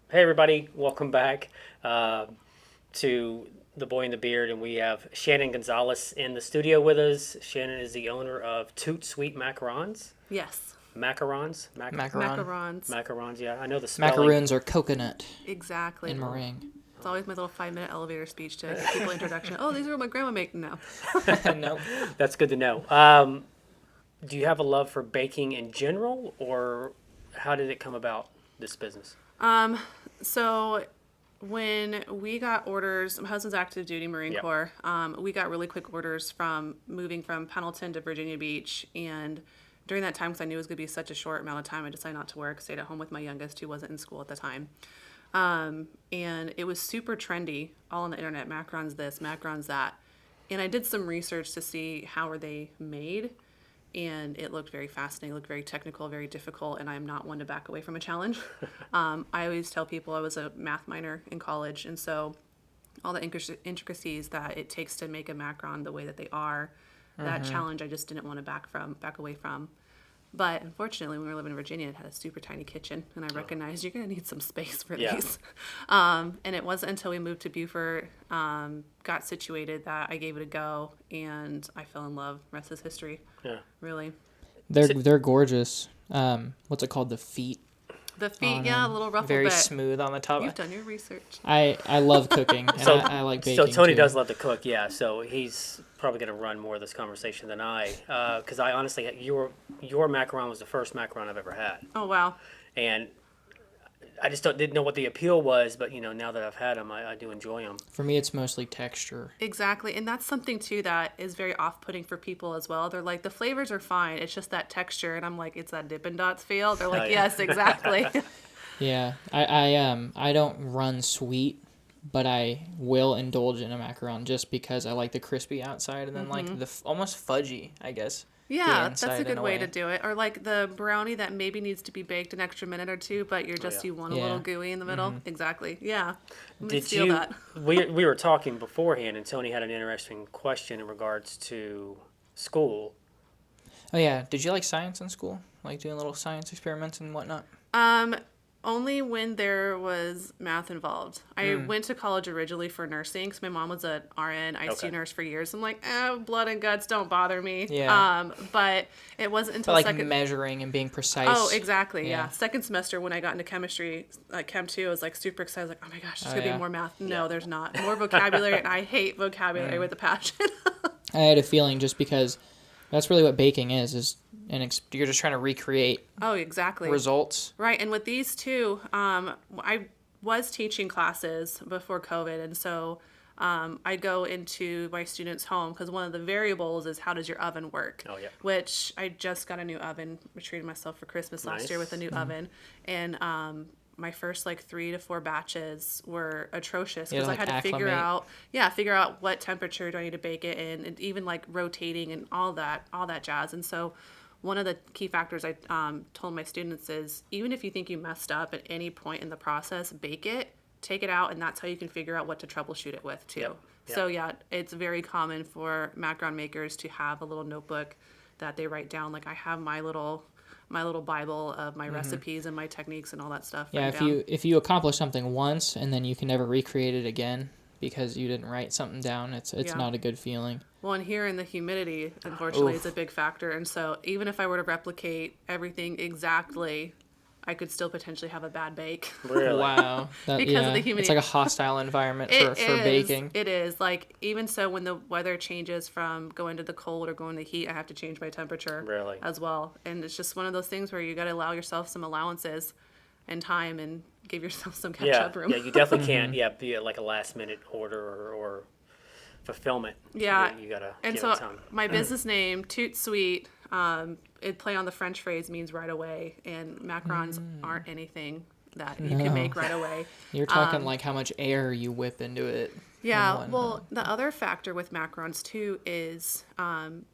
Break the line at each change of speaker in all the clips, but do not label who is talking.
Hey everybody, welcome back to The Boy and the Beard, and we have Shannon Gonzalez in the studio with us. Shannon is the owner of Tout Sweet Macarons.
Yes.
Macarons?
Macaron.
Macarons.
Macarons, yeah, I know the spelling.
Macaroons are coconut
Exactly.
and meringue.
It's always my little 5-minute elevator speech to give people introduction. Oh, these are what my grandma make now.
No.
That's good to know. Do you have a love for baking in general, or how did it come about, this business?
So when we got orders, my husband's active duty Marine
Yep.
Corps. We got really quick orders from moving from Pendleton to Virginia Beach. And during that time, because I knew it was going to be such a short amount of time, I decided not to work, stayed at home with my youngest who wasn't in school at the time. And it was super trendy, all on the internet, macarons this, macarons that. And I did some research to see how are they made. And it looked very fascinating, looked very technical, very difficult, and I'm not one to back away from a challenge. I always tell people I was a math minor in college, and so all the intricacies that it takes to make a macaron the way that they are, that challenge I just didn't want to back away from. But unfortunately, when we were living in Virginia, it had a super tiny kitchen, and I recognized you're going to need some space for
Yeah.
these. And it wasn't until we moved to Beaufort, got situated, that I gave it a go, and I fell in love. Rest is history.
Yeah.
Really.
They're gorgeous. What's it called? The feet.
The feet,
on
yeah, a
them.
little ruffle
Very
bit.
smooth on the top.
You've done your research.
I love cooking and
So-
I like
So
baking
Tony
too.
does love to cook, yeah. So he's probably going to run more of this conversation than I, because I honestly, your macaron was the first macaron I've ever had,
Oh, wow.
and I just didn't know what the appeal was. But now that I've had them, I do enjoy them.
For me, it's mostly texture.
Exactly. And that's something, too, that is very off-putting for people as well. They're like, the flavors are fine. It's just that texture. And I'm like, it's that Dippin' Dots feel. They're like,
Oh, yeah.
yes, exactly.
Yeah, I don't run sweet, but I will indulge in a macaron just because I like the crispy outside and then like the almost fudgy, I guess.
Yeah,
the
that's a
inside
good
in
way to do it. Or like the brownie that maybe needs to be baked an extra minute or two, but you're just,
yeah.
you want a
Yeah.
little gooey in the middle. Exactly. Yeah. I'm gonna
Did
steal
you?
that.
We were talking beforehand, and Tony had an interesting question in regards to school.
Oh yeah, did you like science in school? Like doing little science experiments and whatnot?
Only when there was math involved. I went to college originally for nursing because my mom was an RN, ICU
Okay.
nurse for years. I'm like, blood and guts don't bother me.
Yeah.
But it wasn't until
But like
second.
measuring and being precise.
Oh, exactly. Yeah.
Yeah.
Second semester when I got into chemistry, Chem 2, I was like super excited. I was like, oh my gosh, there's
Oh,
going to
yeah.
be more math. No, there's not. More vocabulary. And I hate vocabulary with a passion.
I had a feeling just because that's really what baking is you're just trying to recreate
Oh, exactly.
results.
Right, and with these two, I was teaching classes before COVID, and so I go into my students' home because one of the variables is how does your oven work?
Oh, yeah.
Which I just got a new oven. I treated myself for Christmas last year
Nice.
with a new oven, and my first like 3 to 4 batches were atrocious
You had
because
to,
I had to figure
acclimate.
figure out what temperature do I need to bake it in, and even like rotating and all that jazz, and so. One of the key factors I told my students is even if you think you messed up at any point in the process, bake it, take it out, and that's how you can figure out what to troubleshoot it with too.
Yep.
So yeah, it's very common for macaron makers to have a little notebook that they write down. Like I have my little Bible of my recipes and my techniques and all that stuff.
Yeah,
written
if you accomplish something once and then you can never recreate it again because you didn't write something down, it's
Yeah.
not a good feeling.
Well, and here in the humidity, unfortunately,
Oof.
is a big factor. And so even if I were to replicate everything exactly, I could still potentially have a bad bake.
Really?
Wow.
Because of the
It's
humidity.
like a hostile environment
It
for
is.
baking.
It is. Like, even so, when the weather changes from going to the cold or going to heat, I have to change my temperature
Really?
as well. And it's just one of those things where you got to allow yourself some allowances and time and give yourself some
Yeah.
catch-up room.
Yeah. You definitely can't. Yeah. Be it like a last minute order or fulfillment.
Yeah.
You gotta
And
give
so
it time.
my business name, Tout Sweet, it play on the French phrase means right away. And macarons aren't anything that you
No.
can make right away.
You're talking like how much air you whip into it.
Yeah,
one,
well, the other factor with macarons too is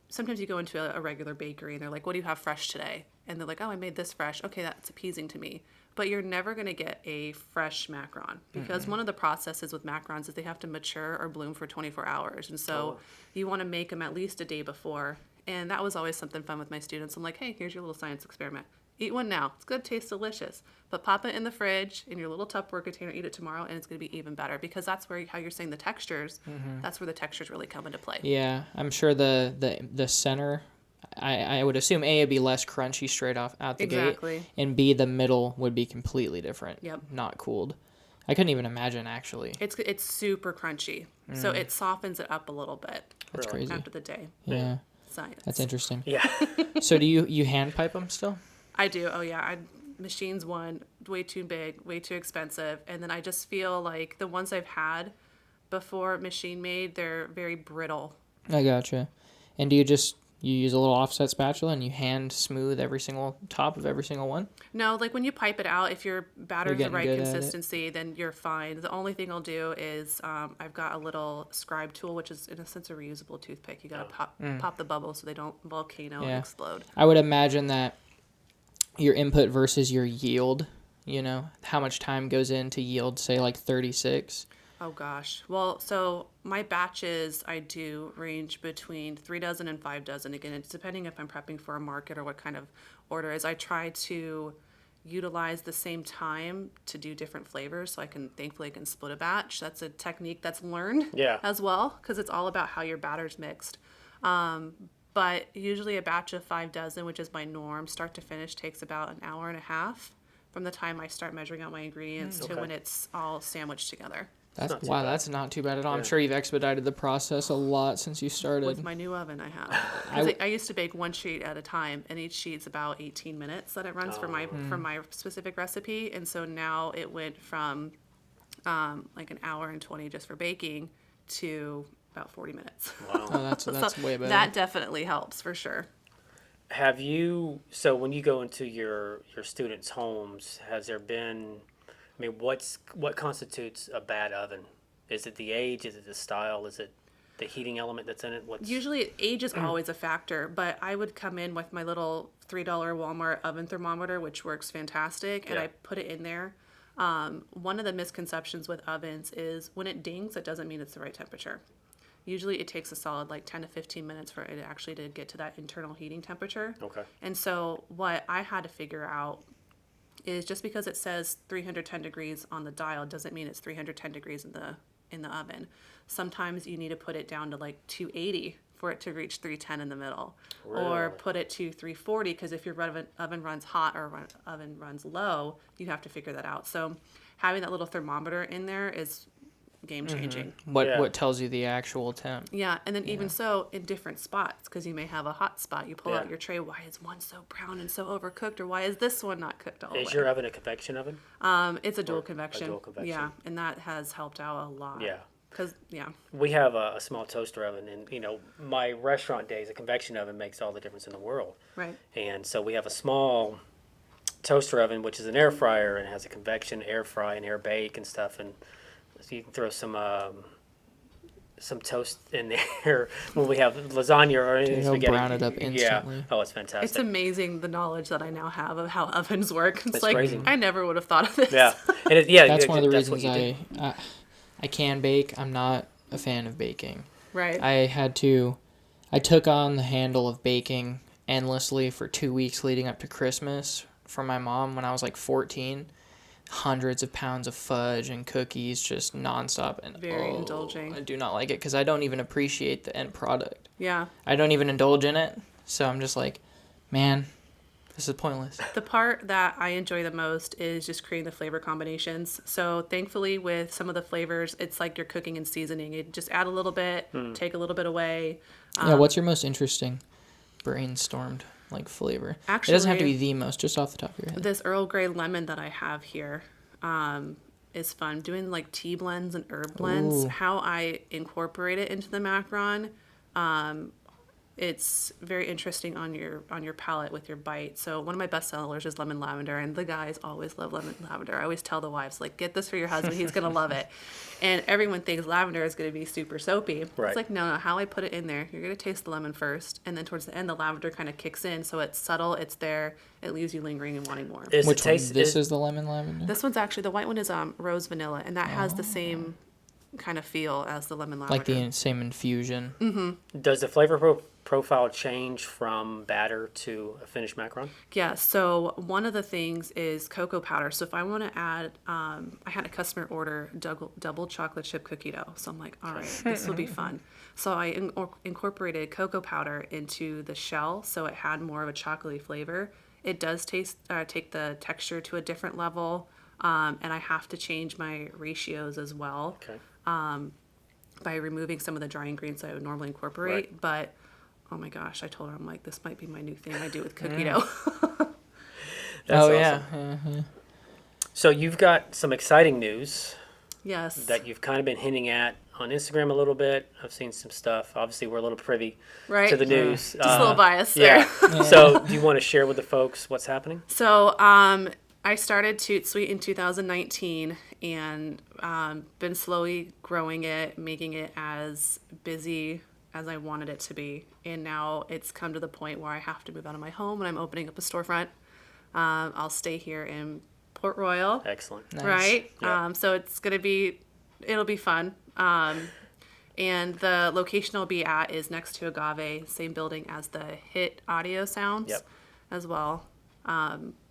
sometimes you go into a regular bakery and they're like, "What do you have fresh today?" And they're like, "Oh, I made this fresh. Okay, that's appeasing to me." But you're never going to get a fresh macaron because one of the processes with macarons is they have to mature or bloom for 24 hours, and so you want to make them at least a day before. And that was always something fun with my students. I'm like, "Hey, here's your little science experiment. Eat one now. It's going to taste delicious. But pop it in the fridge in your little Tupperware container, eat it tomorrow, and it's going to be even better because that's where, how you're saying the textures, that's where the textures really come into play.
Yeah, I'm sure the center, I would assume A, would be less crunchy straight off out the
Exactly.
gate, and B, the middle would be completely different.
Yep.
Not cooled. I couldn't even imagine, actually.
It's super crunchy. So it softens it up a little bit
That's
Really?
crazy.
after the day.
Yeah,
Science.
that's interesting.
Yeah.
So do you hand pipe them still?
I do. Oh, yeah. Machines one, way too big, way too expensive. And then I just feel like the ones I've had before machine made, they're very brittle.
I gotcha. And do you use a little offset spatula and you hand smooth every single top of every single one?
No, like when you pipe it out, if your batter's the
getting
right
good at it.
consistency, then you're fine. The only thing I'll do is I've got a little scribe tool, which is in a sense a reusable toothpick. You gotta pop the bubbles so they don't volcano and
Yeah.
explode.
I would imagine that your input versus your yield, how much time goes into yield, say like 36.
Oh gosh. Well, so my batches I do range between 3 dozen and 5 dozen. Again, it's depending if I'm prepping for a market or what kind of order is. I try to utilize the same time to do different flavors so thankfully I can split a batch. That's a technique that's learned
Yeah.
as well because it's all about how your batter's mixed. But usually a batch of 5 dozen, which is my norm, start to finish takes about an hour and a half from the time I start measuring out my ingredients to
Okay.
when it's all sandwiched together.
That's
not too
wow,
bad.
that's not too bad at all. I'm
Yeah.
sure you've expedited the process a lot since you started.
With my new oven I have. 'Cause I used to bake one sheet at a time, and each sheet's about 18 minutes that it runs for my specific recipe. And so now it went from like an hour and 20 just for baking to about 40 minutes.
Wow.
Oh, that's
So
way better.
that definitely helps for sure.
So when you go into your students' homes, has there been, what constitutes a bad oven? Is it the age? Is it the style? Is it the heating element that's in it?
Usually age is always a factor, but I would come in with my little $3 Walmart oven thermometer, which works fantastic, and
Yeah.
I put it in there. One of the misconceptions with ovens is when it dings, it doesn't mean it's the right temperature. Usually it takes a solid like 10 to 15 minutes for it actually to get to that internal heating temperature.
Okay.
And so what I had to figure out is just because it says 310 degrees on the dial doesn't mean it's 310 degrees in the oven. Sometimes you need to put it down to like 280 for it to reach 310 in the middle. Or
Really?
put it to 340 because if your oven runs hot or oven runs low, you have to figure that out. So having that little thermometer in there is game changing.
Yeah.
What tells you the actual temp?
Yeah, and then even so, in different spots, because you may have a hot spot, you pull
Yeah.
out your tray. Why is one so brown and so overcooked, or why is this one not cooked all the way?
Is your oven a convection oven?
It's a dual
Or a
convection.
dual convection.
Yeah, and that has helped out a lot.
Yeah.
Because
We have a small toaster oven, and my restaurant days, a convection oven makes all the difference in the world.
right.
And so we have a small toaster oven, which is an air fryer, and has a convection air fry and air bake and stuff. And so you can throw some toast in there when we have lasagna or anything.
It'll
spaghetti.
brown it up
Yeah.
instantly.
Oh, it's fantastic.
It's amazing the knowledge that I now have of how ovens work. It's
That's
like
crazy.
I never would have thought of this.
Yeah. And yeah.
That's one of the
that's what
reasons
you do.
I can bake. I'm not a fan of baking.
Right.
I took on the handle of baking endlessly for 2 weeks leading up to Christmas for my mom when I was like 14. Hundreds of pounds of fudge and cookies just nonstop. And
Very indulging.
I do not like it because I don't even appreciate the end product.
Yeah.
I don't even indulge in it. So I'm just like, man, this is pointless.
The part that I enjoy the most is just creating the flavor combinations. So thankfully with some of the flavors, it's like you're cooking and seasoning. You just add a little bit, take a little bit away.
Yeah, what's your most interesting brainstormed like flavor? It doesn't have to be the most, just off the top of your head.
This Earl Grey lemon that I have here is fun. Doing like tea blends and herb blends,
Ooh.
how I incorporate it into the macaron. It's very interesting on your palate with your bite. So one of my best sellers is lemon lavender, and the guys always love lemon lavender. I always tell the wives, like, get this for your husband. He's going to love it. And everyone thinks lavender is going to be super soapy.
Right.
It's like, no, how I put it in there, you're going to taste the lemon first, and then towards the end, the lavender kind of kicks in. So it's subtle, it's there, it leaves you lingering and wanting more.
Is
Which
the taste,
one? This is the lemon lavender?
This one's actually, the white one is rose vanilla, and that has the same kind of feel as the lemon lavender.
Like the same infusion.
does the flavor profile change from batter to a finished macaron?
Yeah, so one of the things is cocoa powder. So if I want to add, I had a customer order double chocolate chip cookie dough. So I'm like, all right, this will be fun. So I incorporated cocoa powder into the shell, so it had more of a chocolatey flavor. It does take the texture to a different level, and I have to change my ratios as well.
Okay.
By removing some of the dry ingredients I would normally incorporate.
Right.
But oh my gosh, I told her, I'm like, this might be my new thing I do with cookie dough.
That's awesome.
Yeah.
So you've got some exciting news
Yes.
that you've kind of been hinting at on Instagram a little bit. I've seen some stuff. Obviously, we're a little privy
Right.
to the news.
Just a little biased
Yeah.
there.
So do you want to share with the folks what's happening?
So I started Tout Sweet in 2019 and been slowly growing it, making it as busy as I wanted it to be. And now it's come to the point where I have to move out of my home and I'm opening up a storefront. I'll stay here in Port Royal.
Excellent.
Nice.
Right?
Yeah.
So it'll be fun. And the location I'll be at is next to Agave, same building as the Hit Audio Sounds
Yep.
as well.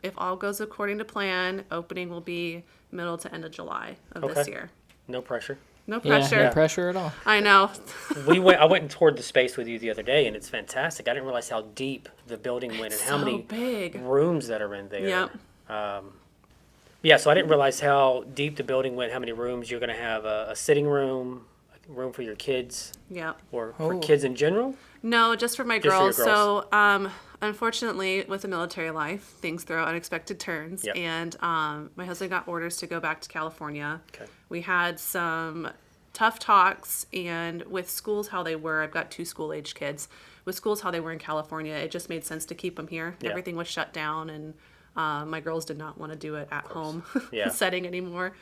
If all goes according to plan, opening will be middle to end of July of this
Okay.
year.
No pressure.
No
Yeah,
pressure.
no pressure at all.
I know.
I went and toured the space with you the other day, and it's fantastic. I didn't realize how deep the building went and how
so
many
big.
rooms that are in there.
Yep.
Yeah, so I didn't realize how deep the building went, how many rooms. You're going to have a sitting room, a room for your kids,
Yep.
or for
Oh.
kids in general.
No, just for my
Just for your
girls.
girls.
So, unfortunately, with the military life, things throw unexpected turns.
Yep.
And my husband got orders to go back to California.
Okay.
We had some tough talks, and with schools how they were, I've got 2 school-aged kids. With schools how they were in California, it just made sense to keep them here.
Yeah.
Everything was shut down, and my girls did not want to do it at home
Yeah.
setting anymore.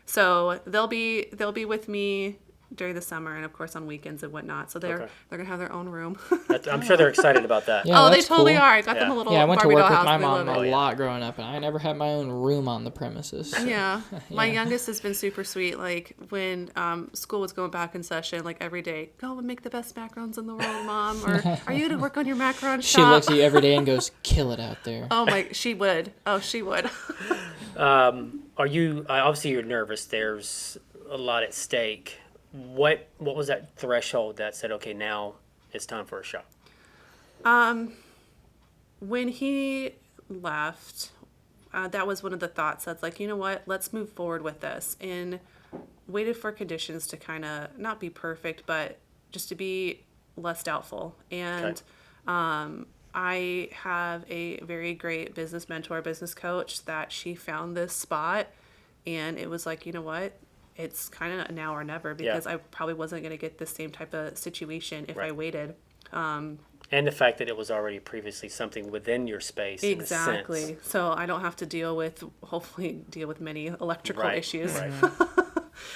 So they'll be with me during the summer and of course on weekends and whatnot. So they're
Okay.
gonna have their own room.
I'm sure they're excited about that.
Yeah,
Oh, they
that's
totally
cool.
are. I got them
Yeah.
a little
Yeah, I went to
Barbie
work
doll
with
house.
my
They
mom
love
a
it.
lot growing up, and I never had my own room on the premises.
Yeah. My youngest has been super sweet. Like when school was going back in session, like every day, go and make the best macarons in the world, Mom. Or are you gonna work on your macaron shop?
She looks at you every day and goes, "Kill it out there."
Oh my, she would. Oh, she would.
Are you obviously you're nervous? There's a lot at stake. What was that threshold that said, okay, now it's time for a shop?
When he left, that was one of the thoughts that's like, you know what, let's move forward with this. And waited for conditions to kind of not be perfect, but just to be less doubtful. And I have a very great business mentor, business coach that she found this spot. And it was like, you know what? It's kind of now or never because I probably wasn't going to get the same type of situation if I
Right.
waited.
And the fact that it was already previously something within your space. In a sense.
Exactly. So I don't have to hopefully deal with many electrical
Right,
issues.
right.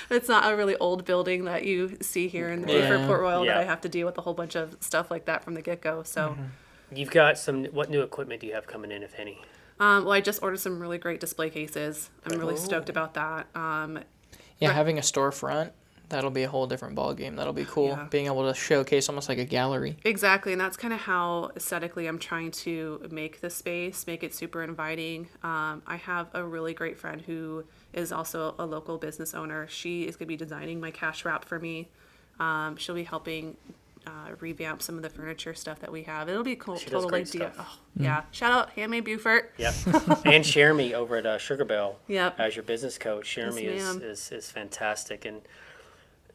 It's not a really old building that you see here in
Yeah.
Beaufort, Port Royal that
Yeah.
I have to deal with a whole bunch of stuff like that from the get-go. So,
You've got what new equipment do you have coming in, if any?
well, I just ordered some really great display cases. I'm really stoked about that.
Yeah,
Right.
having a storefront, that'll be a whole different ball game. That'll be cool.
Yeah.
Being able to showcase almost like a gallery.
Exactly, and that's kind of how aesthetically I'm trying to make the space, make it super inviting. I have a really great friend who is also a local business owner. She is going to be designing my cash wrap for me. She'll be helping revamp some of the furniture stuff that we have. It'll be cool.
She does great
idea.
stuff.
Oh, yeah, shout out Handmade Beaufort.
Yep. And Sheremy over at Sugar Bell
Yep.
as your business coach. Sheremy
Yes, ma'am.
is fantastic, and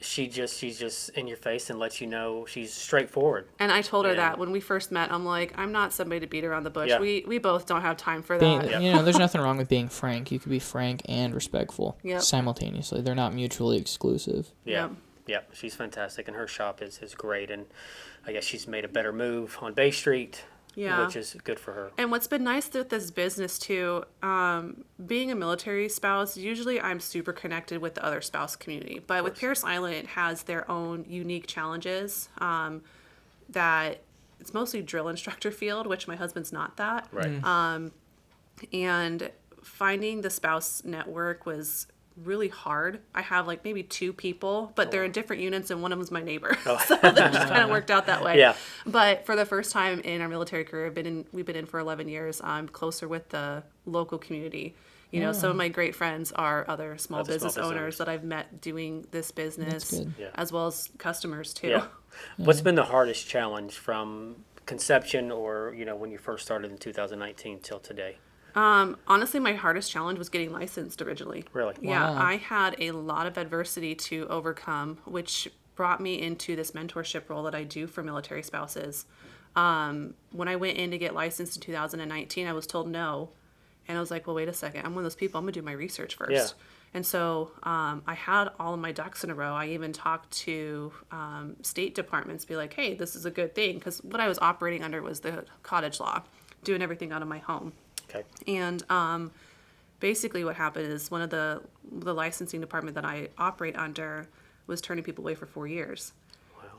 she's just in your face and lets you know she's straightforward.
And I told her
Yeah.
that when we first met. I'm like, I'm not somebody to beat around the bush.
Yeah.
We both don't have time for
Being,
that.
there's nothing wrong with being frank. You could be frank and respectful
Yep.
simultaneously. They're not mutually exclusive.
Yeah.
Yep.
Yep. She's fantastic, and her shop is great, and I guess she's made a better move on Bay Street,
Yeah.
which is good for her.
And what's been nice with this business too, being a military spouse, usually I'm super connected with the other spouse community. But with Paris Island, it has their own unique challenges that it's mostly drill instructor field, which my husband's not that.
Right.
And finding the spouse network was really hard. I have like maybe 2 people, but they're in different units, and one of them's my neighbor. So that just kind of worked out that way.
Yeah.
But for the first time in our military career, we've been in for 11 years. I'm closer with the local community. You know, some of my great friends are other small business owners that I've met doing this business, as well as customers too.
Yeah. What's been the hardest challenge from conception or, you know, when you first started in 2019 till today?
Honestly, my hardest challenge was getting licensed originally.
Really?
Yeah,
Wow.
I had a lot of adversity to overcome, which brought me into this mentorship role that I do for military spouses. When I went in to get licensed in 2019, I was told no. And I was like, well, wait a second. I'm one of those people. I'm going to do my research first.
Yeah.
And so I had all of my ducks in a row. I even talked to state departments, be like, hey, this is a good thing. Because what I was operating under was the cottage law, doing everything out of my home.
Okay.
And basically what happened is one of the licensing department that I operate under was turning people away for 4 years.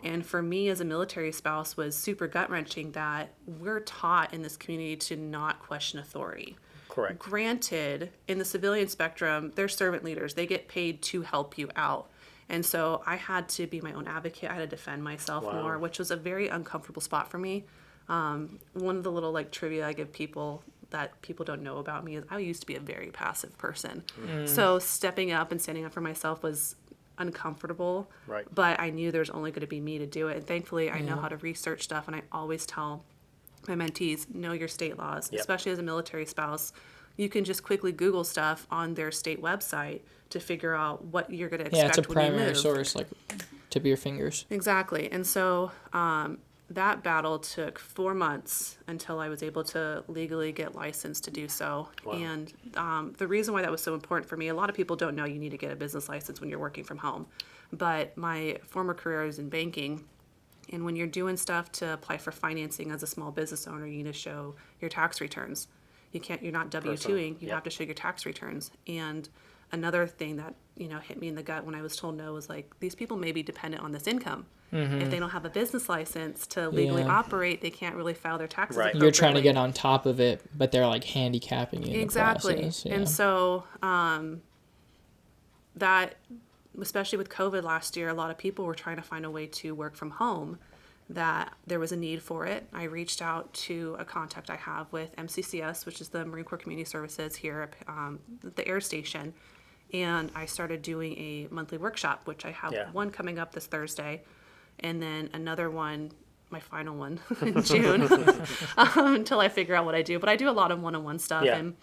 And for me as a military spouse was super gut-wrenching that we're taught in this community to not question authority.
Correct.
Granted, in the civilian spectrum, they're servant leaders. They get paid to help you out. And so I had to be my own advocate. I had to defend myself more, which was a very uncomfortable spot for me. One of the little like trivia I give people that people don't know about me is I used to be a very passive person. So stepping up and standing up for myself was uncomfortable.
Right.
But I knew there's only going to be me to do it. And thankfully, I know how to research stuff. And I always tell my mentees, know your state laws, especially as a military spouse. You can just quickly Google stuff on their state website to figure out what you're going to expect
Yeah, it's a
when you
primary
move.
source, like tip of your fingers.
Exactly. And so that battle took 4 months until I was able to legally get licensed to do so.
Wow.
And the reason why that was so important for me, a lot of people don't know you need to get a business license when you're working from home. But my former career was in banking. And when you're doing stuff to apply for financing as a small business owner, you need to show your tax returns. You're not W-2ing, you have to show your tax returns. And another thing that, hit me in the gut when I was told no was like, these people may be dependent on this income. If they don't have a business license to legally operate, they can't really file their taxes appropriately.
You're trying to get on top of it, but they're like handicapping you in the process. Yeah.
And so that, especially with COVID last year, a lot of people were trying to find a way to work from home, that there was a need for it. I reached out to a contact I have with MCCS, which is the Marine Corps Community Services here at the air station, and I started doing a monthly workshop, which I have one coming up this Thursday, and then another one, my final one, in June, until I figure out what I do. But I do a lot of one-on-one stuff, and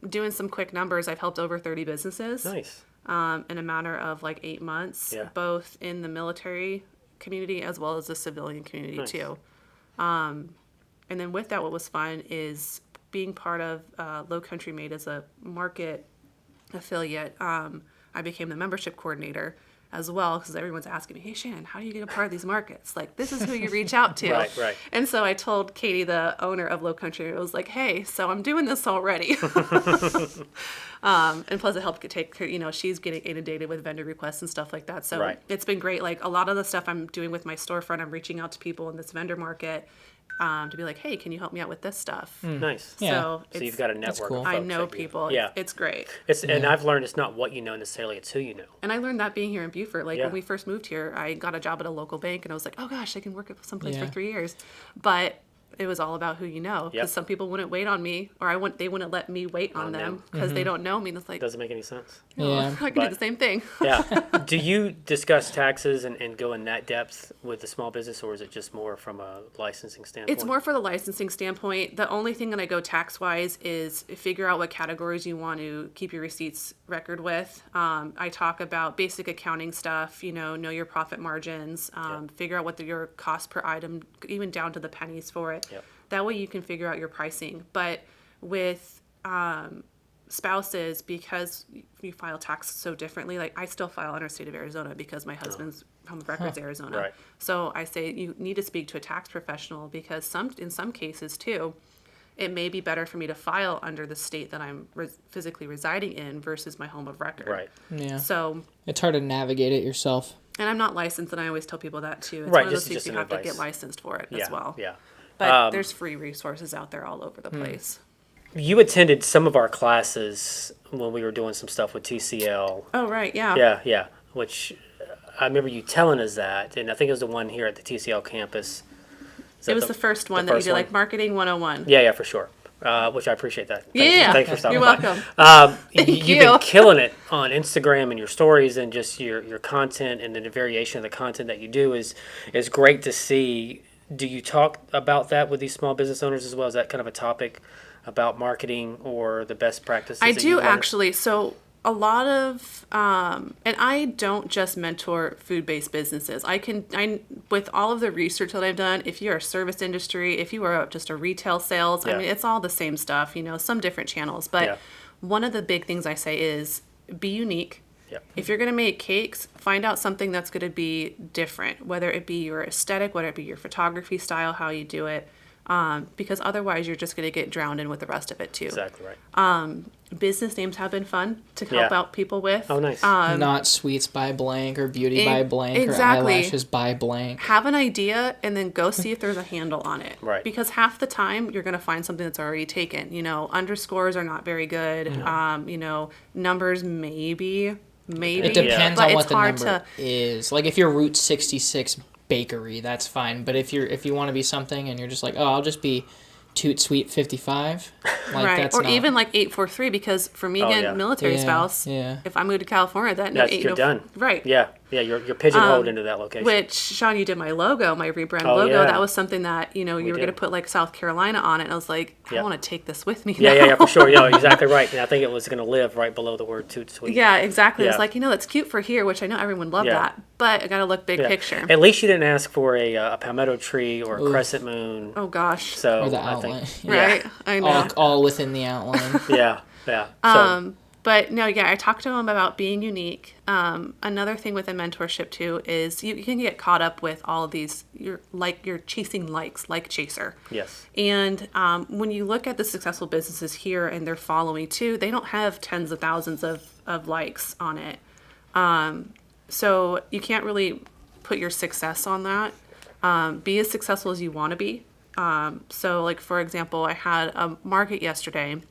doing some quick numbers, I've helped over 30 businesses.
Nice.
In a matter of like 8 months, both in the military community as well as the civilian community too. And then with that, what was fun is being part of Low Country Made as a market affiliate. I became the membership coordinator as well, because everyone's asking me, hey Shannon, how do you get a part of these markets? Like, this is who you reach out to.
Right.
And so I told Katie, the owner of Low Country, I was like, hey, so I'm doing this already. And plus it helped take her, she's getting inundated with vendor requests and stuff like that. So it's been great. Like, a lot of the stuff I'm doing with my storefront, I'm reaching out to people in this vendor market to be like, hey, can you help me out with this stuff?
Nice.
So
you've got a network of folks.
I know
that
people.
Yeah.
It's great.
And I've learned it's not what you know necessarily, it's who you know.
And I learned that being here in Beaufort. Like, when we first moved here, I got a job at a local bank, and I was like, oh gosh, I can work at someplace for 3 years. But it was all about who you know, because some people wouldn't wait on me, or they wouldn't let me wait on them because they don't know me. And it's like,
Doesn't make any sense.
I can do the same thing.
Do you discuss taxes and go in that depth with the small business, or is it just more from a licensing standpoint?
It's more for the licensing standpoint. The only thing that I go tax-wise is figure out what categories you want to keep your receipts record with. I talk about basic accounting stuff, know your profit margins, figure out what your cost per item, even down to the pennies for it. That way you can figure out your pricing. But with spouses, because you file tax so differently, like I still file under state of Arizona because my husband's home of record's Arizona.
Right.
So I say you need to speak to a tax professional, because in some cases too, it may be better for me to file under the state that I'm physically residing in versus my home of record.
Right.
Yeah.
So
it's hard to navigate it yourself.
And I'm not licensed, and I always tell people that too. It's
Right,
one of those
just-
things
just
you
an
have to
advice.
get licensed for it as well.
Yeah.
But there's free resources out there all over the place.
you attended some of our classes when we were doing some stuff with TCL.
Oh, right. Yeah.
Yeah. Which I remember you telling us that, and I think it was the one here at the TCL campus. Is
It
that
was the first one that you
first
did,
one?
like Marketing 101.
Yeah, for sure. Which I appreciate that.
Yeah.
Thanks for stopping
You're
by.
welcome.
You've
you.
been killing it on Instagram and your stories and just your content, and then the variation of the content that you do is great to see. Do you talk about that with these small business owners as well? Is that kind of a topic about marketing or the best practices?
I
that
do
you've learned?
actually. So a lot of, and I don't just mentor food-based businesses. With all of the research that I've done, if you're a service industry, if you are just a retail sales,
Yeah.
I mean, it's all the same stuff, some different channels. But
Yeah.
one of the big things I say is be unique.
Yeah.
If you're going to make cakes, find out something that's going to be different, whether it be your aesthetic, whether it be your photography style, how you do it, because otherwise you're just going to get drowned in with the rest of it too.
Exactly right.
Business names have been fun to help
Yeah.
out people with.
Oh, nice.
Not sweets by blank or beauty by blank
exactly.
or eyelashes by blank.
Have an idea and then go see if there's a handle on it.
Right.
Because half the time you're going to find something that's already taken. Underscores are not very good. Numbers maybe.
It depends
but
on what
it's
the
hard
number is. Like if you're Route 66 bakery, that's fine. But if you want to be something and you're just like, oh, I'll just be Toot Sweet 55, like
right.
that's
Or
not,
even like 843, because for me,
Oh,
again,
yeah.
military
Yeah,
spouse,
yeah.
if I move to California, that
You're done.
Right.
Yeah. You're pigeonholed into that location.
Which, Sean, you did my logo, my rebrand
Oh,
logo.
yeah.
That was something that, you were
did.
going to put like South Carolina on it. And I was like, I
Yeah.
want to take this with me
Yeah,
now.
yeah, for sure. Yeah, exactly right. And I think it was going to live right below the word Toot Sweet.
Yeah, exactly.
Yeah.
It's like, that's cute for here, which I know everyone loved
Yeah.
that. But I got to look big
Yeah.
picture.
At least you didn't ask for a palmetto tree or a crescent moon.
Oh, gosh.
So
or the
I
outline.
think,
Right? I know.
all within the outline.
yeah. So,
But no, yeah, I talked to him about being unique. Another thing with a mentorship too is you can get caught up with all of these. You're chasing likes, like chaser.
yes.
And when you look at the successful businesses here and their following too, they don't have tens of thousands of likes on it. So you can't really put your success on that. Be as successful as you want to be. So like, for example, I had a market yesterday.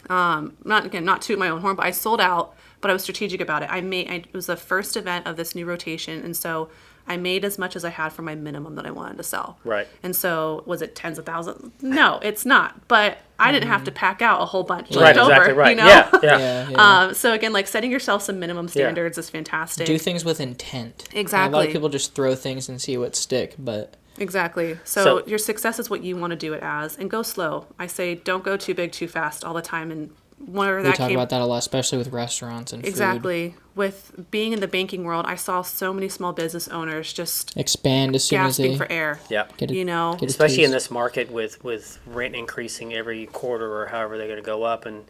Not toot my own horn, but I sold out, but I was strategic about it. It was the first event of this new rotation. And so I made as much as I had for my minimum that I wanted to sell.
Right.
And so was it tens of thousands? No, it's not. But I didn't have to pack out a whole bunch
Right,
left over,
exactly right.
Yeah.
Yeah.
So again, like setting yourself some minimum standards is fantastic.
Do things with intent.
Exactly.
A lot of people just throw things and see what stick, but
Exactly. So your success is what you want to do it as, and go slow. I say don't go too big, too fast all the time. And where
we
that
talk
came
about that a lot, especially with restaurants and food.
exactly with being in the banking world, I saw so many small business owners just
Expand as soon as
gasping
they
for air.
Yeah.
get it.
You know,
get a
Especially in
taste.
this market with rent increasing every quarter or however they're going to go up, and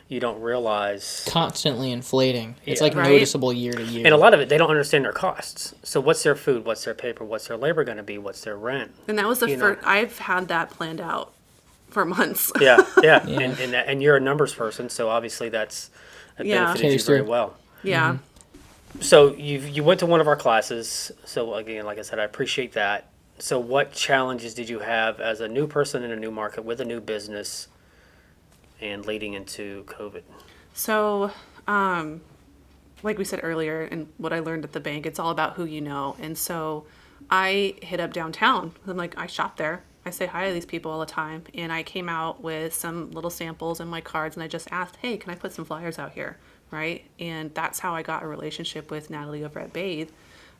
you don't realize.
Constantly inflating. It's
Yeah.
like
Right.
noticeable year to year.
And a lot of it, they don't understand their costs. So what's their food? What's their paper? What's their labor going to be? What's their rent?
and that was the
You know.
first. I've had that planned out for months.
Yeah.
Yeah.
And you're a numbers person, so obviously that
Yeah.
benefited you
Carries
very
through.
well.
Yeah.
So you went to one of our classes. So again, like I said, I appreciate that. So what challenges did you have as a new person in a new market with a new business and leading into COVID?
So, like we said earlier, and what I learned at the bank, it's all about who you know. And so I hit up downtown. I'm like, I shop there. I say hi to these people all the time. And I came out with some little samples and my cards, and I just asked, hey, can I put some flyers out here? Right? And that's how I got a relationship with Natalie over at Bathe.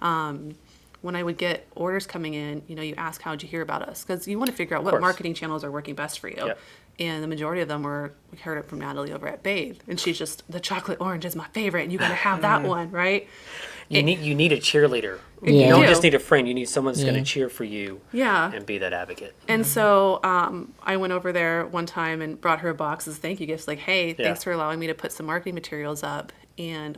When I would get orders coming in, you ask, how'd you hear about us? Because you want to figure out what
course.
marketing channels are working best for you.
Yep.
And the majority of them we heard it from Natalie over at Bathe. And she's just, the chocolate orange is my favorite, and you got to have that one, right?
You need a cheerleader.
Yeah.
You don't
do.
just need a friend. You need someone that's going
Yeah.
to cheer for you
Yeah.
and be that advocate.
And so I went over there one time and brought her a box as thank you gifts. Like, hey, thanks for allowing me to put some marketing materials up. And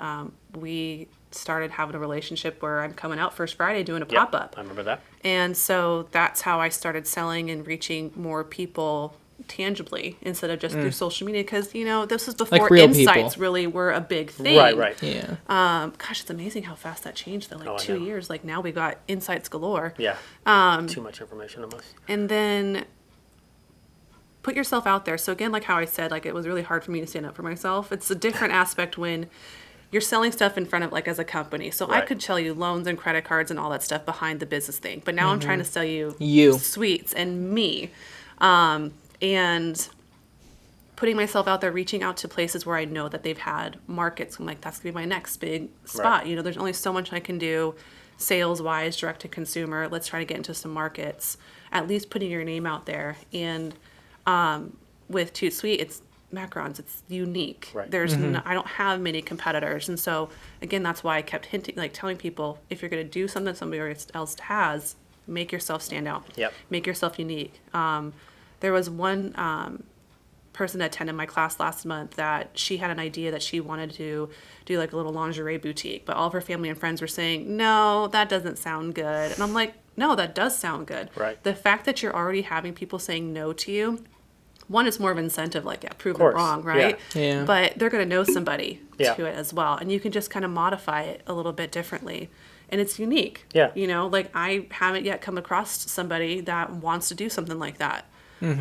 we started having a relationship where I'm coming out first Friday doing a
Yep,
pop-up.
I remember that.
And so that's how I started selling and reaching more people tangibly instead of just through social media. Because, this was before
real
insights
people.
really were a big thing.
Right.
Yeah.
Gosh, it's amazing how fast that changed though. Like
Oh, I
2
know.
years. Like now we got insights galore.
Yeah. Too much information almost.
And then put yourself out there. So again, like how I said, like it was really hard for me to stand up for myself. It's a different aspect when you're selling stuff in front of like as a company. So I
Right.
could tell you loans and credit cards and all that stuff behind the business thing. But now I'm trying to sell you
You.
sweets and me. And putting myself out there, reaching out to places where I know that they've had markets. I'm like, that's gonna be my next big spot.
Right.
You know, there's only so much I can do sales wise, direct to consumer. Let's try to get into some markets, at least putting your name out there. And with Tout Sweet, it's Macarons. It's unique.
Right.
There's I don't have many competitors. And so again, that's why I kept hinting, like telling people, if you're going to do something somebody else has, make yourself stand out.
Yep.
Make yourself unique. There was one person that attended my class last month that she had an idea that she wanted to do like a little lingerie boutique, but all of her family and friends were saying, no, that doesn't sound good. And I'm like, no, that does sound good.
Right.
The fact that you're already having people saying no to you, one is more of an incentive, like, yeah, prove it
course.
wrong, right?
Yeah.
But they're going to know somebody
Yeah.
to it as well. And you can just kind of modify it a little bit differently. And it's unique.
Yeah.
You know, like I haven't yet come across somebody that wants to do something like that. You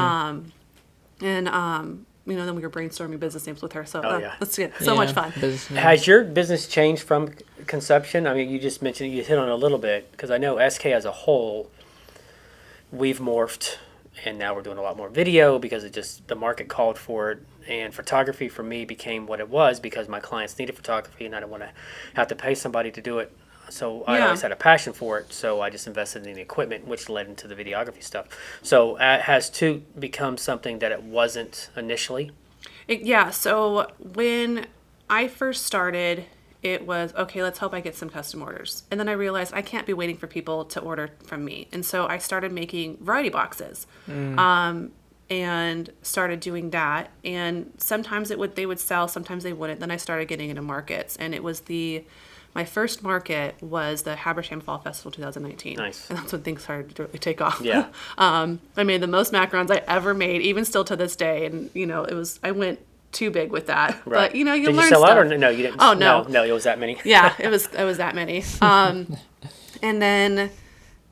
know, then we were brainstorming business names with her. So
Oh, yeah.
let's get so much fun.
Has your business changed from conception? I mean, you just mentioned, you hit on it a little bit, because I know SK as a whole, we've morphed, and now we're doing a lot more video because it just, the market called for it. And photography for me became what it was because my clients needed photography and I didn't want to have to pay somebody to do it. So I
Yeah.
always had a passion for it. So I just invested in the equipment, which led into the videography stuff. So has Tout become something that it wasn't initially?
Yeah, so when I first started, it was, okay, let's hope I get some custom orders. And then I realized I can't be waiting for people to order from me. And so I started making variety boxes and started doing that. And sometimes they would sell, sometimes they wouldn't. Then I started getting into markets. And it was my first market was the Habersham Fall Festival 2019.
Nice.
And that's when things started to really take off.
Yeah.
I made the most macarons I ever made, even still to this day. And, you know, I went too big with that.
Right.
But, you know, you
Did
learn
you sell
stuff.
out or no? You didn't.
Oh, no.
No, it was that many.
Yeah, it was that many. And then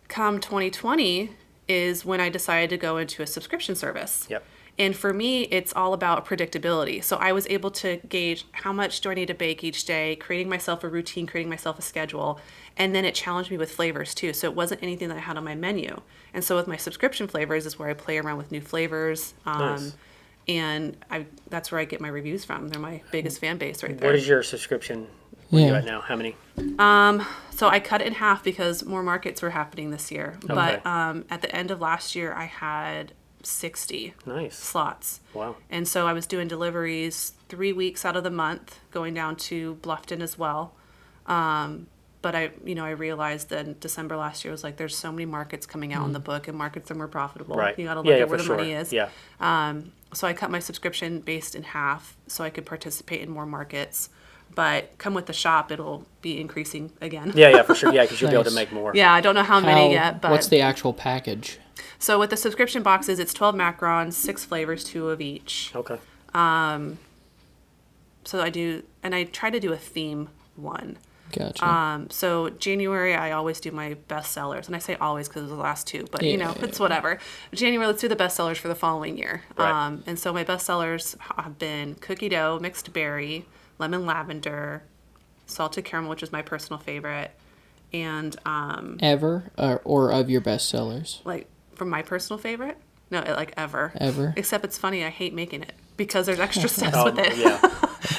come 2020 is when I decided to go into a subscription service.
Yep.
And for me, it's all about predictability. So I was able to gauge how much do I need to bake each day, creating myself a routine, creating myself a schedule. And then it challenged me with flavors too. So it wasn't anything that I had on my menu. And so with my subscription flavors is where I play around with new flavors.
Nice.
And that's where I get my reviews from. They're my biggest fan base right there.
What is your subscription? Where are you
Yeah.
at now? How many?
So I cut it in half because more markets were happening this year.
Okay.
But at the end of last year, I had 60
Nice.
slots.
Wow.
And so I was doing deliveries 3 weeks out of the month, going down to Bluffton as well. But I realized that in December last year was like, there's so many markets coming out in the book, and markets are more profitable.
Right.
You got to look
Yeah,
at where
for
the
sure.
money is.
Yeah.
So I cut my subscription based in half so I could participate in more markets. But come with the shop, it'll be increasing again.
Yeah, for sure. Yeah, because you'll be able to
Nice.
make more.
Yeah, I don't know how many yet, but
What's the actual package?
so with the subscription boxes, it's 12 macarons, 6 flavors, 2 of each.
Okay.
So I do, and I try to do a theme one.
Gotcha.
So January, I always do my best sellers, and I say always because it was the last 2, but
Yeah,
it's whatever. January, let's do the best sellers for the following year.
Right.
And so my best sellers have been cookie dough, mixed berry, lemon lavender, salted caramel, which is my personal favorite, and
Ever or of your best sellers?
like from my personal favorite, no, like ever.
Ever.
Except it's funny, I hate making it because there's extra steps
Oh,
with it.
yeah.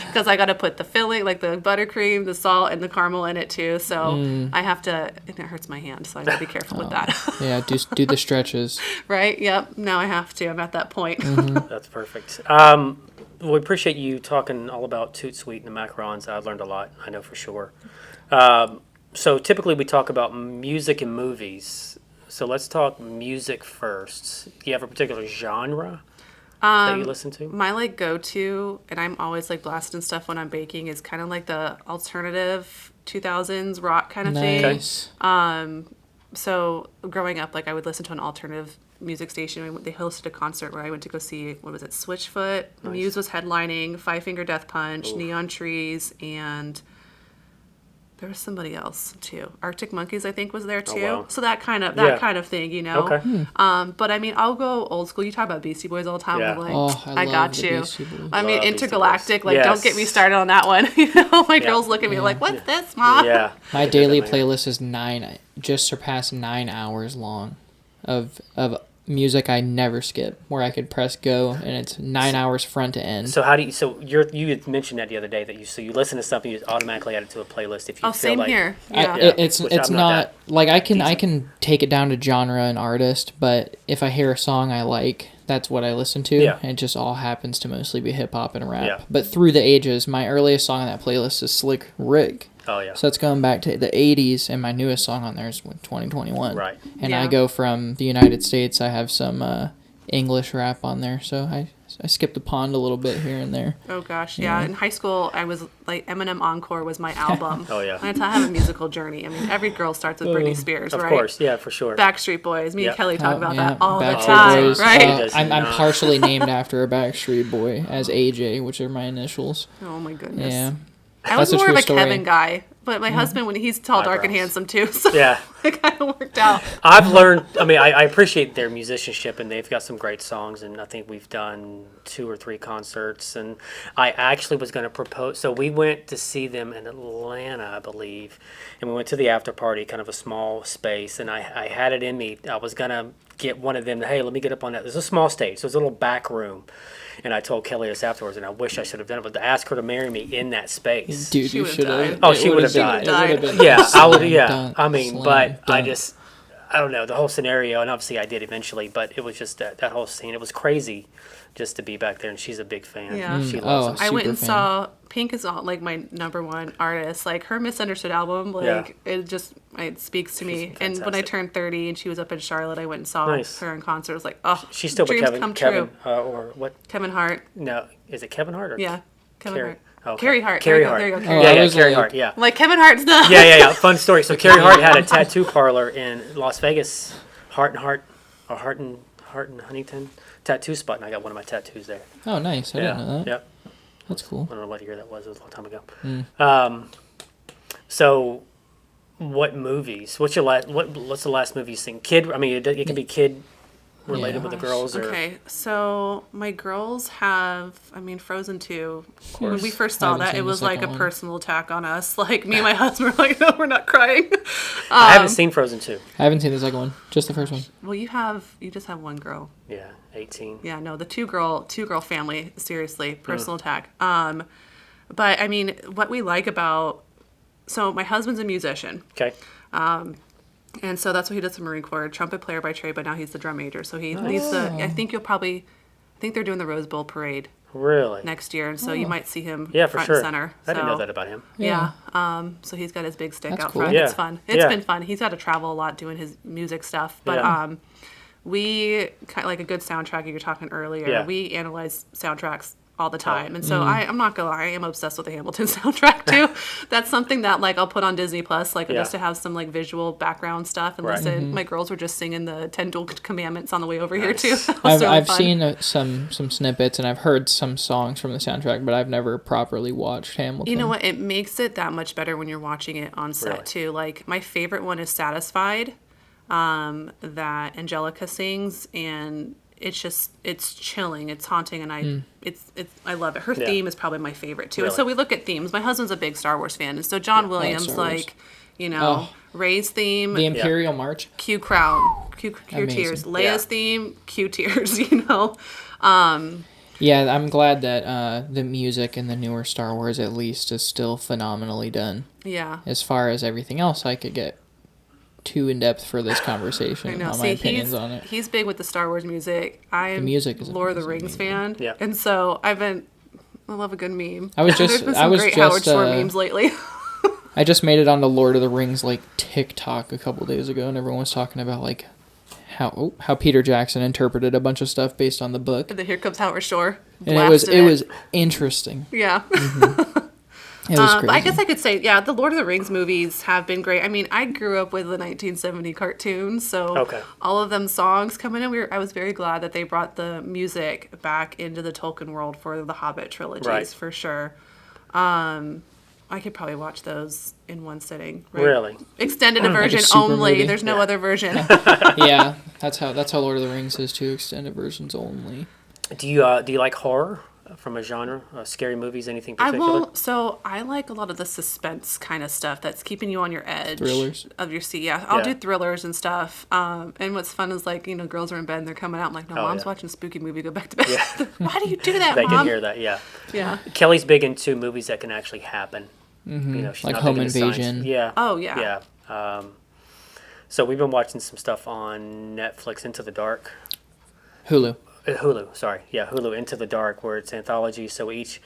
Because I got to put the filling, like the buttercream, the salt, and the caramel in it too. So I have to, and it hurts my hand, so I got to be careful with that.
Yeah, do the stretches.
Right? Yep. Now I have to. I'm at that point.
That's perfect. We appreciate you talking all about Tout Sweet and the macarons. I've learned a lot, I know for sure. So typically we talk about music and movies. So let's talk music first. Do you have a particular genre that you listen to?
My like go-to, and I'm always like blasting stuff when I'm baking, is kind of like the alternative 2000s rock kind of thing.
Nice.
So growing up, like I would listen to an alternative music station. They hosted a concert where I went to go see, what was it, Switchfoot. Muse was headlining, Five Finger Death Punch, Neon Trees, and there was somebody else too. Arctic Monkeys, I think, was there too.
wow.
So that kind of
Yeah.
thing, you know.
Okay.
But I mean, I'll go old school. You talk about Beastie Boys all the time.
Yeah.
I'm like,
Oh, I
I
love
got
the
you.
Beastie Boys.
I mean,
Love Beastie
Intergalactic.
Boys.
Like, don't get me started on that one. You know, my girls look at me like, "What's this, mom?"
Yeah.
My daily playlist is just surpassed 9 hours long of music I never skip, where I could press go and it's 9 hours front to end.
So how do you? So you had mentioned that the other day that you listen to something, you just automatically add it to a playlist if you
Oh,
feel
same
like.
here.
I-
Yeah.
Yeah,
it's
which
it's
I'm
not
not
like I can
decent.
take it down to genre and artist, but if I hear a song I like, that's what I listen to.
Yeah.
And it just all happens to mostly be hip hop and rap.
Yeah.
But through the ages, my earliest song on that playlist is Slick Rick.
Oh yeah.
So it's going back to the 80s, and my newest song on there is 2021.
Right.
And
Yeah.
I go from the United States, I have some English rap on there, so I skip the pond a little bit here and there.
Oh gosh, yeah. In high school, I was like Eminem Encore was my album.
Oh, yeah.
And I have a musical journey. I mean, every girl starts with Britney Spears,
Of
right?
course. Yeah, for sure.
Backstreet Boys. Me
Yeah.
and Kelly talk
Oh,
about
yeah,
that all the
Backstreet
time,
Boys.
right?
Does
I'm
not.
partially named after a Backstreet Boy as AJ, which are my initials.
Oh my goodness.
Yeah.
I was
That's a
more
true
of a
story.
Kevin guy, but my husband, when he's tall, dark, and
Eyebrows.
handsome too, so
Yeah.
it kind of worked out.
I've learned. I mean, I appreciate their musicianship, and they've got some great songs. And I think we've done 2 or 3 concerts. And I actually was going to propose. So we went to see them in Atlanta, I believe, and we went to the after party, kind of a small space. And I had it in me. I was going to get one of them. Hey, let me get up on that. There's a small stage. So it's a little back room. And I told Kelly this afterwards, and I wish I should have done it, but to ask her to marry me in that space.
Dude,
She
you
would've
should
died.
have.
Oh, she would've died. Yeah, I would. Yeah, I mean, but I don't know the whole scenario, and obviously I did eventually, but it was just that whole scene. It was crazy, just to be back there, and she's a big fan.
Yeah.
She
Oh,
loves them.
I went
Super
and
fan.
saw Pink is like my #1 artist. Like her Misunderstood album, like it speaks to me. And when I
fantastic.
turned 30 and she was up in Charlotte, I went and saw
Nice.
her in concert. It was like, oh,
She's still with
dreams
Kevin.
come
Kevin,
true.
or what?
Kevin Hart,
No, is it Kevin Hart or
yeah, Kevin
Carrie?
Hart,
Okay.
Carrie Hart,
Carrie
there
Hart.
you go, there you go,
Oh,
Carrie.
I
Yeah,
was
Carrie
like-
Hart. Yeah.
Like Kevin Hart's the
Yeah. Fun story. So Carrie Hart had a tattoo parlor in Las Vegas, Hart and Huntington tattoo spot, and I got one of my tattoos there.
Oh, nice. I didn't know that.
Yep.
That's cool.
I don't know what year that was. It was a long time ago.
Mm.
So, what movies? What's the last movie you seen? Kid? I mean, it can be kid related
Yeah.
with the girls, or
Okay, so my girls have, I mean, Frozen 2. When we first
I
saw
haven't
that,
seen
it
the
was like a
second one.
personal attack on us. Like, me and my husband were like, no, we're not crying.
I haven't seen Frozen 2.
I haven't seen the second one, just the first one.
Well, you just have one girl.
Yeah, 18.
Yeah, no, the two girl family, seriously, personal attack. But I mean, what we like about, so my husband's a musician,
Okay.
and so that's what he does, the Marine Corps, trumpet player by trade, but now he's the drum major. So he leads the, I think they're doing the Rose Bowl parade
Really?
next year, and so you might see him
Yeah, for
front
sure.
and center.
I didn't know
So,
that about him.
Yeah. So he's got his big stick
That's
out
cool.
front.
Yeah.
It's fun. It's
Yeah.
been fun. He's got to travel a lot doing his music stuff. But
Yeah.
we kind of like a good soundtrack. You were talking earlier.
Yeah.
We analyze soundtracks all the time, and so I'm not gonna lie, I am obsessed with the Hamilton soundtrack too. That's something that like I'll put on Disney Plus, like
Yeah.
just to have some like visual background stuff and
Right.
listen. My girls were just singing the 10 Dual Commandments on the way over here
Nice.
too. That was really
I've
fun.
seen some snippets and I've heard some songs from the soundtrack, but I've never properly watched Hamilton.
You know what? It makes it that much better when you're watching it on set
Really?
too. Like my favorite one is "Satisfied," that Angelica sings, and it's chilling, it's haunting, and I love it. Her
Yeah.
theme is probably my favorite too. And
Really?
so we look at themes. My husband's a big Star Wars fan, and so John Williams,
Star Wars.
like, you know,
Oh.
Ray's theme,
The Imperial March.
Q Crown, Q
Amazing.
Tears, Leia's
Yeah.
theme, Q Tears. You know.
Yeah, I'm glad that the music in the newer Star Wars at least is still phenomenally done.
Yeah.
As far as everything else, I could get too in depth for this conversation
I know.
on my
See,
opinions on it.
he's big with the Star Wars music. I'm
music is
Lord of the
amazing.
Rings fan,
Yeah.
and so I love a good meme.
I was
There's
just-
been
I
some
was
great Howard
just,
Shore memes lately.
I just made it onto Lord of the Rings like TikTok a couple days ago, and everyone was talking about like how Peter Jackson interpreted a bunch of stuff based on the book,
And then here comes Howard Shore.
and
blasting
it was interesting.
yeah.
It was crazy.
But I guess I could say, yeah, the Lord of the Rings movies have been great. I mean, I grew up with the 1970 cartoons, so
Okay.
all of them songs coming in. I was very glad that they brought the music back into the Tolkien world for the Hobbit trilogies,
Right.
for sure. I could probably watch those in one sitting. Right?
Really?
Extended
Like a
version
super
only.
movie.
There's no other version.
Yeah, that's how Lord of the Rings is too. Extended versions only.
Do you like horror from a genre? Scary movies? Anything
I
particular?
won't. So I like a lot of the suspense kind of stuff that's keeping you on your edge.
Thrillers?
Of your seat. Yeah, I'll
Yeah.
do thrillers and stuff. And what's fun is like, girls are in bed and they're coming out. I'm like, no, mom's
yeah.
watching a spooky movie. Go back to bed.
Yeah.
Why do you do that,
They
Mom?
can hear that. Yeah.
Yeah.
Kelly's big into movies that can actually happen. She's
Like
not
Home
big into science.
Invasion.
Yeah.
Oh, yeah.
Yeah. So we've been watching some stuff on Netflix, Into the Dark.
Hulu.
Hulu, sorry. Yeah, Hulu, Into the Dark, where it's anthology. So each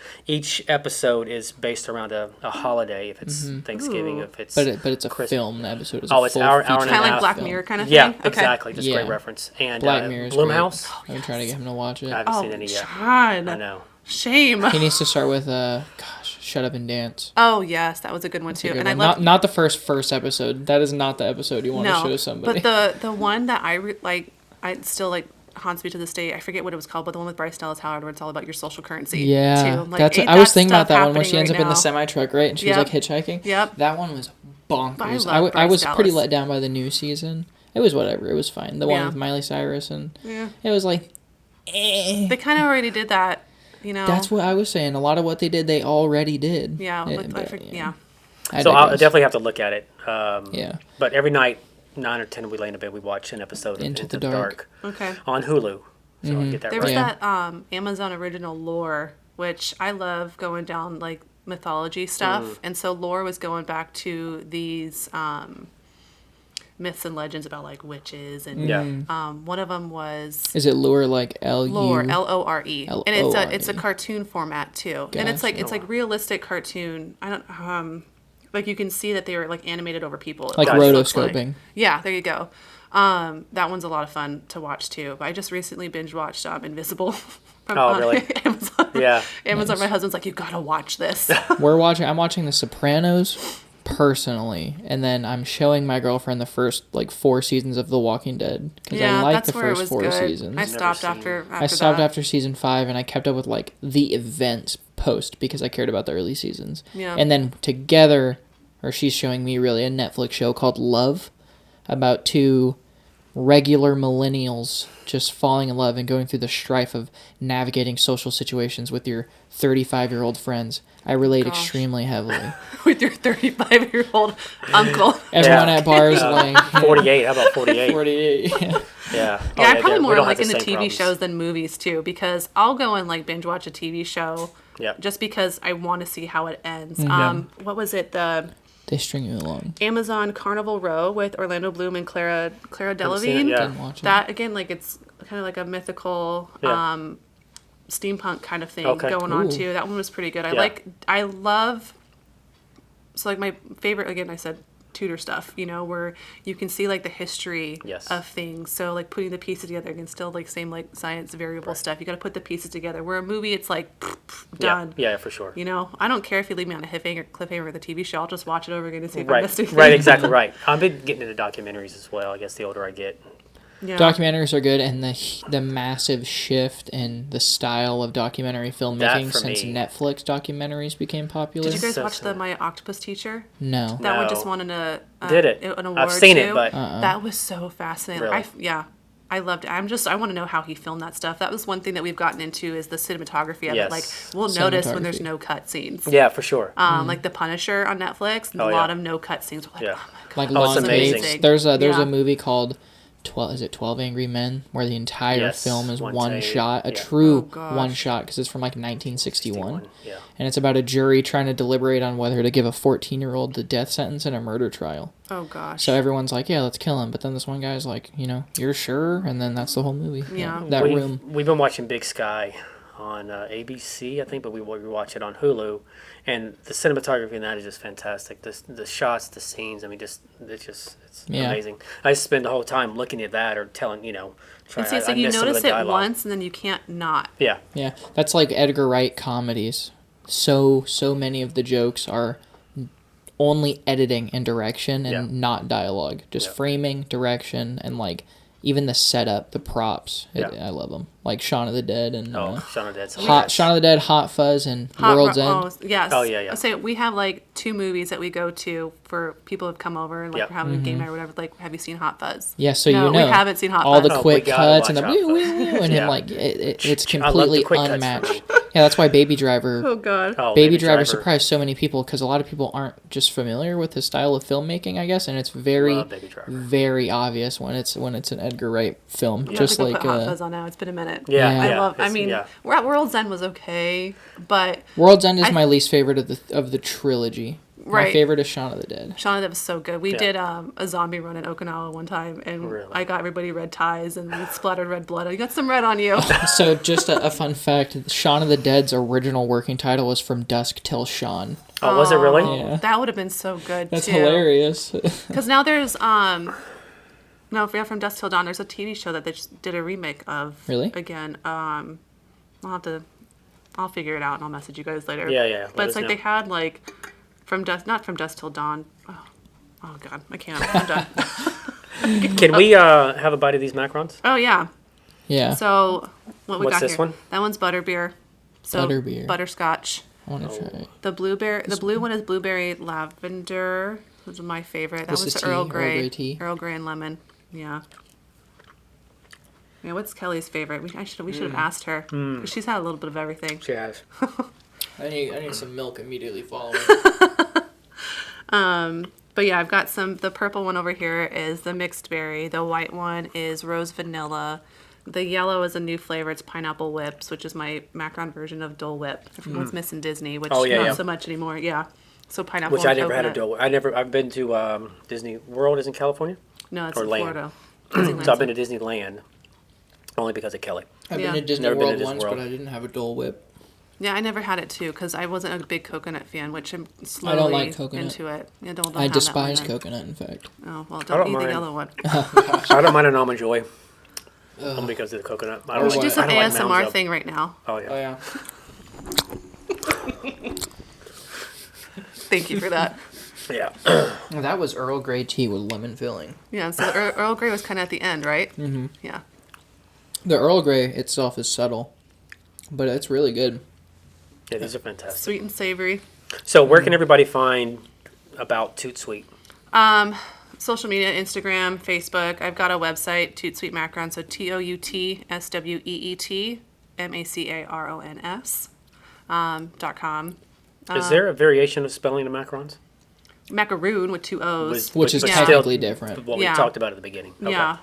episode is based around a holiday. If it's Thanksgiving,
Ooh.
if it's
But it's a
Christmas.
film. The episode is
Oh,
a
it's
full
hour and
feature
a
Kind of like
half
Black
film.
Mirror kind of
Yeah,
thing. Okay.
exactly. Just
Yeah.
great reference. And
Black Mirror is
Blumhouse.
great. I'm trying to get him to watch it.
I haven't
Oh,
seen any yet.
God.
I know.
Shame.
He needs to start with Shut Up and Dance.
Oh, yes. That was a good one,
It's
too.
a good
And I
one.
love
Not the first episode. That is not the episode you want to
no,
show somebody.
but the one that I still like haunts me to this day. I forget what it was called, but the one with Bryce Dallas Howard, where it's all about your social currency.
Yeah,
too. Like,
that's.
ain't
I was
that
thinking about
stuff
that one when she
happening
ends up
right
in the
now?
semi truck, right? And she was
Yep.
like hitchhiking.
Yep.
That one was bonkers.
I love
I was
Bryce
pretty
Dallas.
let down by the new season. It was whatever. It was fine. The one
Yeah.
with Miley Cyrus and
Yeah.
it was like, eh.
They kind of already did that,
That's what I was saying. A lot of what they did, they already did.
Yeah.
Yeah. I
So I'll
digress.
definitely have to look at it.
Yeah.
But every night, 9 or 10, we lay in bed, we watch an episode of
Into
Into
the
the
Dark.
Okay.
on Hulu. So I'll get that
There
right.
was
Yeah.
that Amazon original lore, which I love going down like mythology stuff. And so lore was going back to these myths and legends about like witches and
Yeah.
one of them was
Is it lure like L-U?
Lore, Lore, and it's a
L-O-R-E.
cartoon format too, and it's
Gotcha.
like realistic cartoon. I don't like you can see that they were like animated over people.
Like
It looks
rotoscoping.
yeah, there you go. That one's a lot of fun to watch too. But I just recently binge watched Invisible. From,
Oh, really?
Amazon.
Yeah.
Amazon. My husband's like, you gotta watch this.
I'm watching The Sopranos personally, and then I'm showing my girlfriend the first like 4 seasons of The Walking Dead because I like
that's
the
where it
first
was
4
good.
seasons.
I stopped
seen-
after
I stopped
that.
after season 5, and I kept up with like the events post because I cared about the early seasons.
Yeah.
And then together, or she's showing me really a Netflix show called Love, about 2 regular millennials just falling in love and going through the strife of navigating social situations with your 35-year-old friends. I relate
Gosh.
extremely heavily.
With your 35-year-old uncle.
Everyone
Yeah.
at bars like
48. How about 48?
48. Yeah.
Yeah.
Yeah,
Oh,
I'm probably
we
more
don't
like
have
into
same
TV
problems.
shows than movies too, because I'll go and like binge watch a TV show
Yep.
just because I want to see how it ends.
Mm-hmm.
What was it? The
They string you along.
Amazon Carnival Row with Orlando Bloom and Clara
seen it,
Delevingne.
yeah.
Didn't watch it.
That again, like it's kind of like a mythical
Yeah.
steampunk kind of thing
Okay.
going on
Ooh.
too. That one was pretty good.
Yeah.
I love. So like my favorite again, I said Tudor stuff, where you can see like the history
Yes.
of things. So like putting the pieces together again, still like same like science variable stuff. You got to put the pieces together. Where a movie, it's like done.
Yeah, for sure.
I don't care if you leave me on a cliffhanger with a TV show. I'll just watch it over again to see if I
Right,
missed anything.
right, exactly right. I've been getting into documentaries as well. I guess the older I get.
Yeah.
Documentaries are good, and the massive shift in the style of documentary filmmaking
for
since
me.
Netflix documentaries became popular.
Did you guys
So
watch the
sad.
My Octopus Teacher?
No.
That one
No.
just won an
Did it?
an award.
I've seen it,
too.
but
That was so fascinating.
Really?
I loved it. I want to know how he filmed that stuff. That was one thing that we've gotten into is the cinematography of
Yes.
it. Like we'll notice when there's
Cinematography.
no cut scenes.
yeah, for sure.
Like The Punisher on Netflix,
Oh,
a
yeah.
lot of no cut scenes. We're like,
Yeah.
oh my god.
Like
Oh, it's
long
amazing.
takes. There's
Yeah.
a movie called 12 Angry Men where the entire
Yes,
film is
one
one
take,
shot, a
yeah.
true
Oh, gosh.
one shot because it's from like 1961.
Yeah.
And it's about a jury trying to deliberate on whether to give a 14-year-old the death sentence in a murder trial.
Oh gosh.
So everyone's like, yeah, let's kill him. But then this one guy's like, you're sure? And then that's the whole movie.
Yeah.
That
we've,
room.
We've been watching Big Sky on ABC, I think, but we watch it on Hulu, and the cinematography in that is just fantastic. The shots, the scenes. I mean, it's
Yeah.
amazing. I spend the whole time looking at that or telling trying.
and see, it's
I
like you
miss some of
notice
the
it
dialogue.
once and then you can't not.
Yeah,
Yeah, that's like Edgar Wright comedies. So many of the jokes are only editing and direction and
Yeah.
not dialogue. Just
Yeah.
framing, direction, and like even the setup, the props.
Yeah.
I love them. Like Shaun of the Dead and
Shaun of the Dead's
Shaun of the Dead, Hot Fuzz, and World's End.
Oh, yes.
Oh, yeah.
So we have like 2 movies that we go to for people who have come over and like we're having a game night or whatever. Like, have you seen Hot Fuzz?
Yeah, so
no,
you know.
we haven't seen Hot
all
Fuzz.
the quick
we gotta
cuts and the
watch Hot
woo, woo, woo, and
Yeah.
then like it's
I love
completely
the quick cuts for
unmatched.
me.
Yeah, that's why Baby Driver.
Oh God.
Oh,
Baby Driver surprised so many people because a lot of people aren't just familiar with his style of filmmaking, I guess, and it's very,
Love Baby Driver.
very obvious when it's an Edgar Wright film.
You
Just
have to go
like
put Hot Fuzz on now. It's been a minute.
Yeah,
Yeah.
yeah.
I mean, World's End was okay, but
World's End is my least favorite of the trilogy. My
Right.
favorite is Shaun of the Dead.
Shaun of the Dead was so good. We
Yeah.
did a zombie run in Okinawa one time, and
Really?
I got everybody red ties and we splattered red blood. You got some red on you.
So just a fun fact: Shaun of the Dead's original working title was From Dusk Till Dawn.
Oh, was it really?
Yeah.
That would have been so good
That's
too.
hilarious.
Because now there's no, if we have From Dusk Till Dawn, there's a TV show that they just did a remake of.
Really?
Again, I'll figure it out and I'll message you guys later.
Yeah, yeah.
But
Let
it's
us
like
know.
they had like not From Dusk Till Dawn. Oh God, I can't. I'm done.
Can we have a bite of these macarons?
Oh yeah.
Yeah.
So what we
What's
got
this
here?
one?
That one's butterbeer. So
Butterbeer.
butterscotch.
I want to try it.
The blue one is blueberry lavender. This is my favorite. That
This
was
is
the
tea,
Earl
Earl
Grey.
Grey tea.
Earl Grey and lemon. Yeah. Yeah, what's Kelly's favorite? We should have asked her. 'Cause she's had a little bit of everything.
She has.
I need some milk immediately following.
But yeah, I've got the purple one over here is the mixed berry. The white one is rose vanilla. The yellow is a new flavor. It's pineapple whips, which is my macaron version of Dole Whip. Everyone's missing Disney, which
Oh, yeah,
not
yeah.
so much anymore. Yeah. So pineapple
Which I
and
never had a
coconut.
dough. I've been to Disney World is in California.
No, it's
or
in
land.
Florida.
So I've been to Disneyland only because of Kelly.
I've
Yeah.
been to Disney
Never been to
World
Disney
once,
World.
but I didn't have a Dole Whip.
Yeah, I never had it too because I wasn't a big coconut fan, which I'm slowly
I don't like coconut.
into it. Yeah, don't
I
have
despise
that one then.
coconut, in fact.
Oh well,
I
don't
don't
eat
mind.
the yellow one.
I don't mind an almond joy. Only because of the coconut. I don't
We
like,
should do
what?
some
I don't like
ASMR
Mounds Up.
thing right now.
Oh yeah.
yeah.
Thank you for that.
Yeah.
That was Earl Grey tea with lemon filling.
Yeah, so the Earl Grey was kind of at the end, right? Mm-hmm. Yeah.
The Earl Grey itself is subtle, but it's really good.
Yeah, these are fantastic.
Sweet and savory.
So where can everybody find about Tout Sweet?
Social media, Instagram, Facebook. I've got a website, Tout Sweet Macaron, so TOUTSWEET MACARONS .com.
Is there a variation of spelling of macarons?
Macaroon with 2 O's.
Which is
but
technically
still
different.
What we
Yeah.
talked about at the beginning. Okay.
Yeah.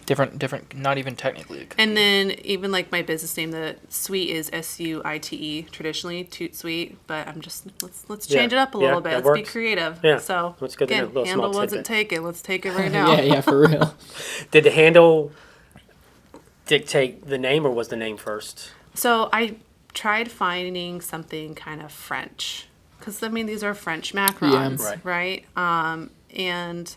Different, not even technically.
And then even like my business name, the sweet is SUITE traditionally, Tout Sweet, but I'm just let's change
Yeah.
it up a
Yeah,
little bit.
that
Let's be
works.
creative.
Yeah.
So
That's good to know.
again,
Little
handle
small
wasn't
tidbit.
taken. Let's take it right now.
Yeah, for real.
Did the handle dictate the name or was the name first?
So I tried finding something kind of French, because I mean these are French macarons,
Yeah.
right? And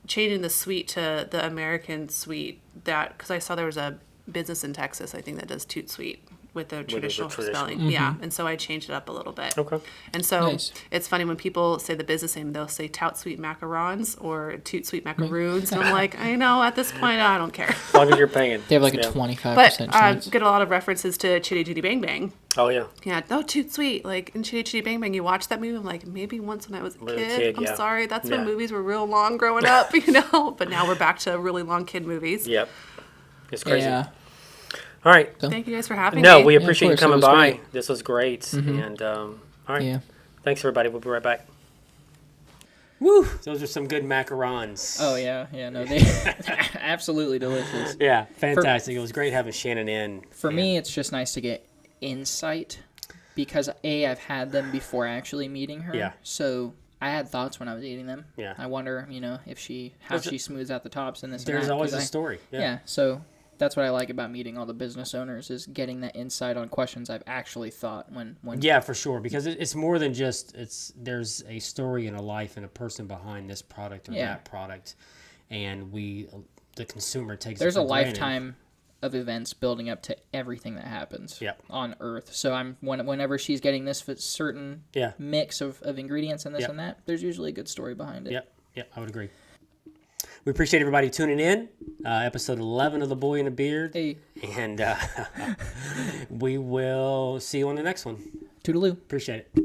changing the sweet to the American sweet, that because I saw there was a business in Texas, I think, that does Tout Sweet with the traditional
traditional.
spelling. Yeah, and so I changed it up a little bit.
Okay.
And so
Nice.
it's funny when people say the business name, they'll say Tout Sweet Macarons or Tout Sweet Macaroons, and I'm like, I know at this point I don't care.
As long as you're paying.
They have like
Yeah.
a 25%
But
chance.
get a lot of references to Chitty Chitty Bang Bang.
Oh yeah.
Yeah, no, Tout Sweet. Like in Chitty Chitty Bang Bang, you watch that movie. I'm like, maybe once when I was a
When a
kid.
kid,
I'm
yeah.
sorry, that's
Yeah.
when movies were real long growing up, you know. But now we're back to really long kid movies.
Yep. It's crazy.
Yeah.
All right.
Thank you guys for having
No,
me.
we
of
appreciate you
course, it
coming
was
by.
great.
This was great. And all right.
Yeah.
Thanks everybody. We'll be right back. Woo! Those are some good macarons.
Oh, yeah. Yeah, no, they absolutely delicious.
Yeah, fantastic. It was great having Shannon in.
For me, it's just nice to get insight because, A, I've had them before actually meeting her.
Yeah.
So I had thoughts when I was eating them.
Yeah.
I wonder, if how she smooths out the tops and this and
There's
that,
always
'cause
a story.
Yeah, so that's what I like about meeting all the business owners is getting that insight on questions I've actually thought when
Yeah, for sure. Because it's more than just there's a story and a life and a person behind this product or
Yeah.
that product, and the consumer takes.
there's
it
a
for granted.
lifetime of events building up to everything that happens
Yep.
on Earth. So whenever she's getting this certain
Yeah.
mix of ingredients and this
Yep.
and that, there's usually a good story behind it.
Yep. Yep. I would agree.
We appreciate everybody tuning in. Episode 11 of The Boy and the Beard.
Hey,
And we will see you on the next one.
toodaloo.
Appreciate it.